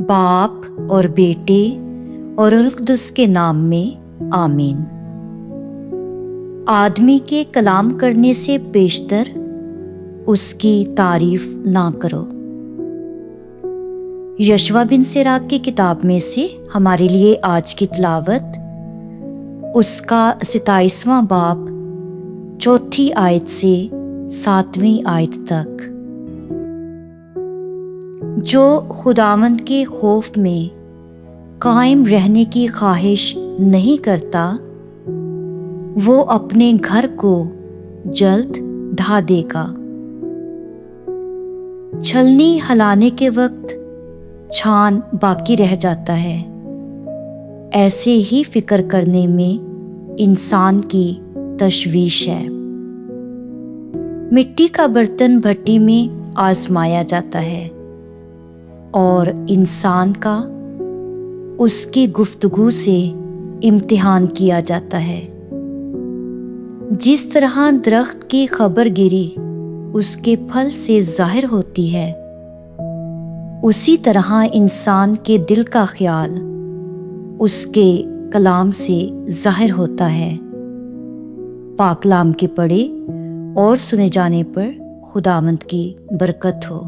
باپ اور بیٹے اور روح القدس کے نام میں آمین۔ آدمی کے کلام کرنے سے بیشتر اس کی تعریف نہ کرو۔ یشوع بن سراق کی کتاب میں سے ہمارے لیے آج کی تلاوت اس کا 27واں باب 4 آیت سے 7 آیت تک۔ جو خداوند کے خوف میں قائم رہنے کی خواہش نہیں کرتا وہ اپنے گھر کو جلد ڈھا دے گا۔ چھلنی ہلانے کے وقت چھان باقی رہ جاتا ہے، ایسے ہی فکر کرنے میں انسان کی تشویش ہے۔ مٹی کا برتن بھٹی میں آزمایا جاتا ہے اور انسان کا اس کی گفتگو سے امتحان کیا جاتا ہے۔ جس طرح درخت کی خبر گیری اس کے پھل سے ظاہر ہوتی ہے، اسی طرح انسان کے دل کا خیال اس کے کلام سے ظاہر ہوتا ہے۔ پاک کلام کے پڑھے اور سنے جانے پر خداوند کی برکت ہو۔